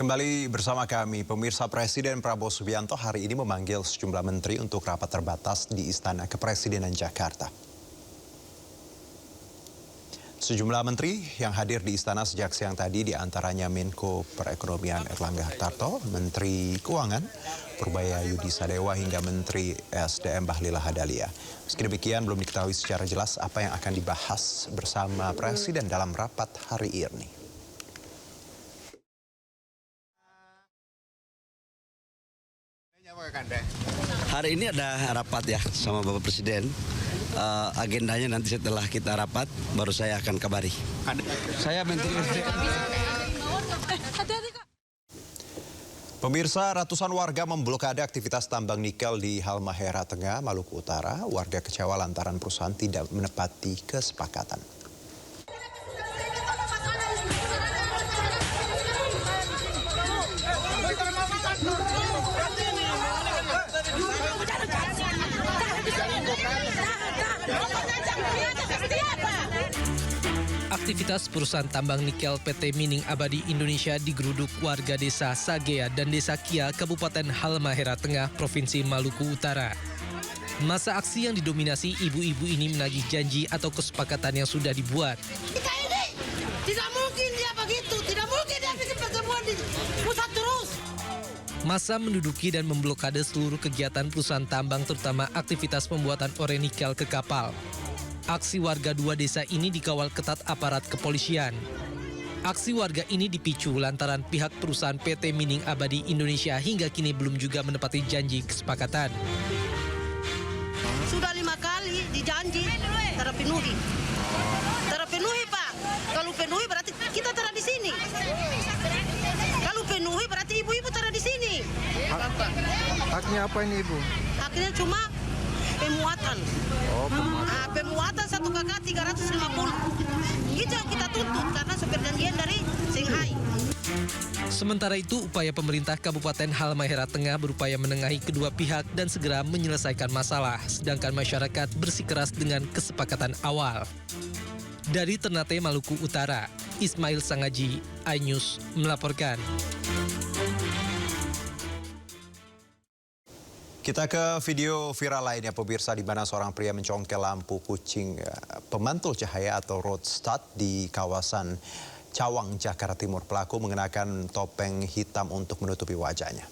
Kembali bersama kami, pemirsa. Presiden Prabowo Subianto hari ini memanggil sejumlah menteri untuk rapat terbatas di Istana Kepresidenan Jakarta. Sejumlah menteri yang hadir di istana sejak siang tadi diantaranya Menko Perekonomian Erlangga Hartarto, Menteri Keuangan Purbaya Yudi Sadewa hingga Menteri SDM Bahlil Lahadalia. Meski demikian belum diketahui secara jelas apa yang akan dibahas bersama Presiden dalam rapat hari ini. Hari ini ada rapat ya sama Bapak Presiden. Agendanya nanti setelah kita rapat baru saya akan kabari. Saya Menteri SDM. Pemirsa, ratusan warga memblokade aktivitas tambang nikel di Halmahera Tengah, Maluku Utara. Warga kecewa lantaran perusahaan tidak menepati kesepakatan. Aktivitas perusahaan tambang nikel PT Mining Abadi Indonesia digeruduk warga desa Sagea dan desa Kia, Kabupaten Halmahera Tengah, Provinsi Maluku Utara. Masa aksi yang didominasi ibu-ibu ini menagih janji atau kesepakatan yang sudah dibuat. Kita ini tidak mungkin dia begitu, tidak mungkin dia bikin pertemuan di pusat terus. Masa menduduki dan memblokade seluruh kegiatan perusahaan tambang, terutama aktivitas pembuatan ore nikel ke kapal. Aksi warga dua desa ini dikawal ketat aparat kepolisian. Aksi warga ini dipicu lantaran pihak perusahaan PT Mining Abadi Indonesia hingga kini belum juga menepati janji kesepakatan. Sudah 5 kali dijanji terpenuhi. Terpenuhi, Pak. Kalau penuhi berarti kita taruh di sini. Kalau penuhi berarti ibu-ibu taruh di sini. Haknya apa ini, Ibu? Haknya cuma pemuatan. Oh, Pemuatan 1 kakak 350. Itu yang kita tuntut karena perjanjian dari Shanghai. Sementara itu, upaya pemerintah Kabupaten Halmahera Tengah berupaya menengahi kedua pihak dan segera menyelesaikan masalah, sedangkan masyarakat bersikeras dengan kesepakatan awal. Dari Ternate, Maluku Utara, Ismail Sangaji, iNews melaporkan. Kita ke video viral lainnya, pemirsa, di mana seorang pria mencongkel lampu kucing pemantul cahaya atau road start di kawasan Cawang, Jakarta Timur. Pelaku mengenakan topeng hitam untuk menutupi wajahnya.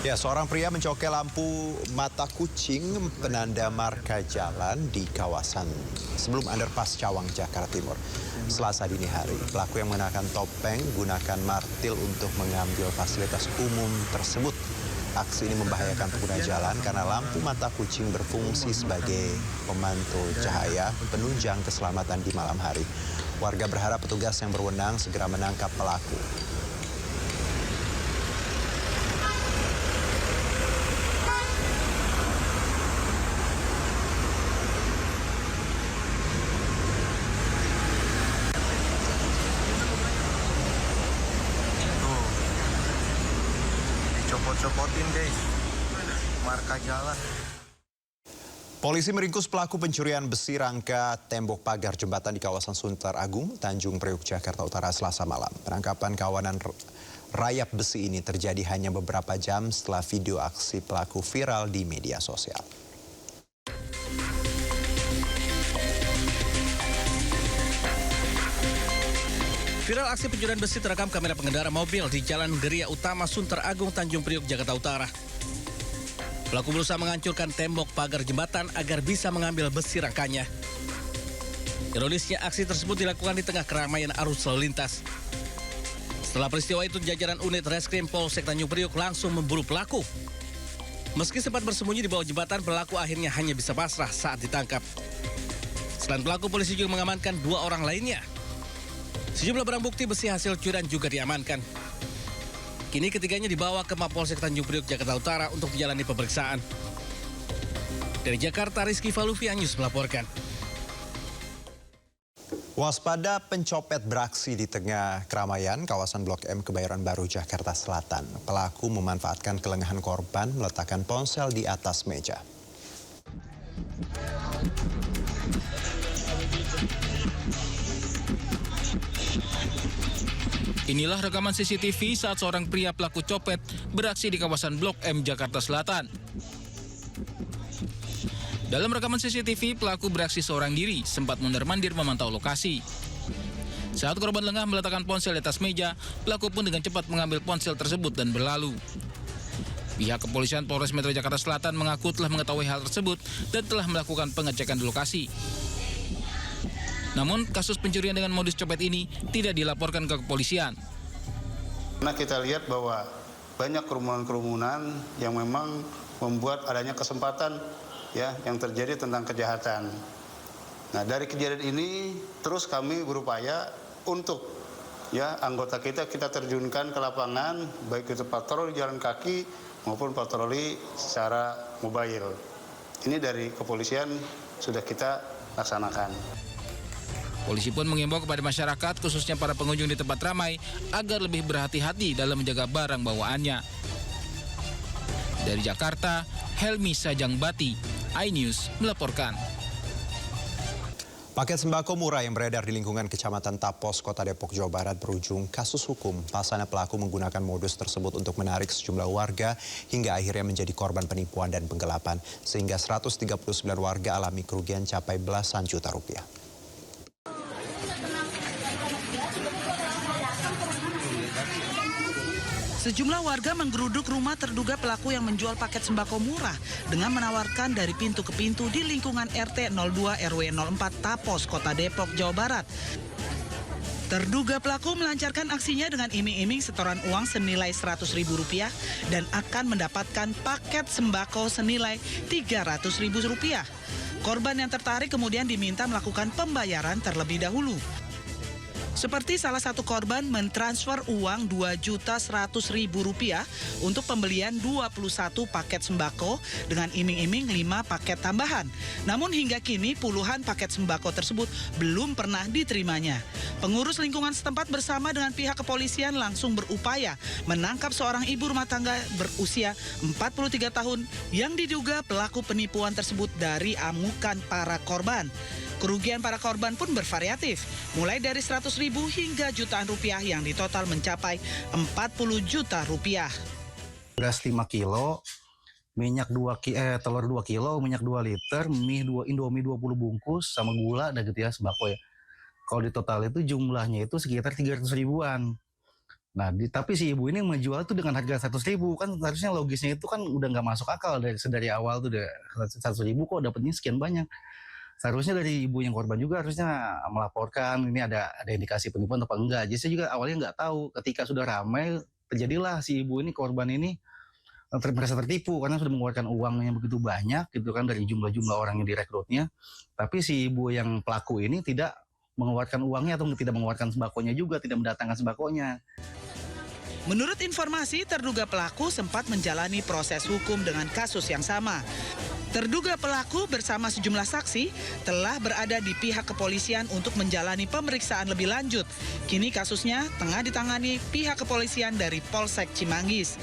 Ya, seorang pria mencongkel lampu mata kucing penanda marka jalan di kawasan sebelum underpass Cawang, Jakarta Timur. Selasa dini hari, pelaku yang mengenakan topeng gunakan martil untuk mengambil fasilitas umum tersebut. Aksi ini membahayakan pengguna jalan karena lampu mata kucing berfungsi sebagai pemantul cahaya penunjang keselamatan di malam hari. Warga berharap petugas yang berwenang segera menangkap pelaku. Copot-copotin, guys. Marka jalan. Polisi meringkus pelaku pencurian besi rangka tembok pagar jembatan di kawasan Sunter Agung, Tanjung Priok, Jakarta Utara, Selasa malam. Penangkapan kawanan rayap besi ini terjadi hanya beberapa jam setelah video aksi pelaku viral di media sosial. Viral aksi pencurian besi terekam kamera pengendara mobil di Jalan Geria Utama Sunter Agung, Tanjung Priok, Jakarta Utara. Pelaku berusaha menghancurkan tembok pagar jembatan agar bisa mengambil besi rangkanya. Ironisnya, aksi tersebut dilakukan di tengah keramaian arus lalu lintas. Setelah peristiwa itu, jajaran unit Reskrim Polsek Tanjung Priok langsung memburu pelaku. Meski sempat bersembunyi di bawah jembatan, pelaku akhirnya hanya bisa pasrah saat ditangkap. Selain pelaku, polisi juga mengamankan 2 orang lainnya. Sejumlah barang bukti besi hasil curian juga diamankan. Kini ketiganya dibawa ke Mapolsek Tanjung Priok, Jakarta Utara untuk menjalani pemeriksaan. Dari Jakarta, Rizky Falufi, iNews melaporkan. Waspada pencopet beraksi di tengah keramaian kawasan Blok M Kebayoran Baru, Jakarta Selatan. Pelaku memanfaatkan kelengahan korban meletakkan ponsel di atas meja. Inilah rekaman CCTV saat seorang pria pelaku copet beraksi di kawasan Blok M, Jakarta Selatan. Dalam rekaman CCTV, pelaku beraksi seorang diri, sempat mondar-mandir memantau lokasi. Saat korban lengah meletakkan ponsel di atas meja, pelaku pun dengan cepat mengambil ponsel tersebut dan berlalu. Pihak kepolisian Polres Metro Jakarta Selatan mengaku telah mengetahui hal tersebut dan telah melakukan pengecekan di lokasi. Namun, kasus pencurian dengan modus copet ini tidak dilaporkan ke kepolisian. Nah, kita lihat bahwa banyak kerumunan-kerumunan yang memang membuat adanya kesempatan ya yang terjadi tentang kejahatan. Nah, dari kejadian ini terus kami berupaya untuk ya anggota kita terjunkan ke lapangan, baik itu patroli jalan kaki maupun patroli secara mobile. Ini dari kepolisian sudah kita laksanakan. Polisi pun mengimbau kepada masyarakat, khususnya para pengunjung di tempat ramai, agar lebih berhati-hati dalam menjaga barang bawaannya. Dari Jakarta, Helmi Sajangbati, iNews melaporkan. Paket sembako murah yang beredar di lingkungan Kecamatan Tapos, Kota Depok, Jawa Barat berujung kasus hukum. Pasalnya pelaku menggunakan modus tersebut untuk menarik sejumlah warga hingga akhirnya menjadi korban penipuan dan penggelapan. Sehingga 139 warga alami kerugian capai belasan juta rupiah. Sejumlah warga menggeruduk rumah terduga pelaku yang menjual paket sembako murah dengan menawarkan dari pintu ke pintu di lingkungan RT 02 RW 04 Tapos, Kota Depok, Jawa Barat. Terduga pelaku melancarkan aksinya dengan iming-iming setoran uang senilai Rp100.000 dan akan mendapatkan paket sembako senilai Rp300.000. Korban yang tertarik kemudian diminta melakukan pembayaran terlebih dahulu. Seperti salah satu korban mentransfer uang Rp2.100.000 untuk pembelian 21 paket sembako dengan iming-iming 5 paket tambahan. Namun hingga kini puluhan paket sembako tersebut belum pernah diterimanya. Pengurus lingkungan setempat bersama dengan pihak kepolisian langsung berupaya menangkap seorang ibu rumah tangga berusia 43 tahun yang diduga pelaku penipuan tersebut dari amukan para korban. Kerugian para korban pun bervariatif, mulai dari Rp100.000 hingga jutaan rupiah yang ditotal mencapai Rp40 juta. Beras 5 kilo, telur 2 kilo, minyak 2 liter, Indomie 20 bungkus, sama gula, dan gitu ya, sembako ya. Kalau di total itu jumlahnya itu sekitar 300 ribuan. Nah, tapi si ibu ini menjual itu dengan harga 100.000, kan harusnya logisnya itu kan udah nggak masuk akal dari awal tuh 100.000 kok dapatnya sekian banyak. Seharusnya dari ibu yang korban juga harusnya melaporkan ini ada indikasi penipuan atau enggak. Jadi saya juga awalnya nggak tahu. Ketika sudah ramai, terjadilah si ibu ini, korban ini merasa tertipu karena sudah mengeluarkan uangnya begitu banyak gitu kan dari jumlah orang yang direkrutnya. Tapi si ibu yang pelaku ini tidak mengeluarkan uangnya atau tidak mengeluarkan sembakonya juga, tidak mendatangkan sembakonya. Menurut informasi, terduga pelaku sempat menjalani proses hukum dengan kasus yang sama. Terduga pelaku bersama sejumlah saksi telah berada di pihak kepolisian untuk menjalani pemeriksaan lebih lanjut. Kini kasusnya tengah ditangani pihak kepolisian dari Polsek Cimanggis.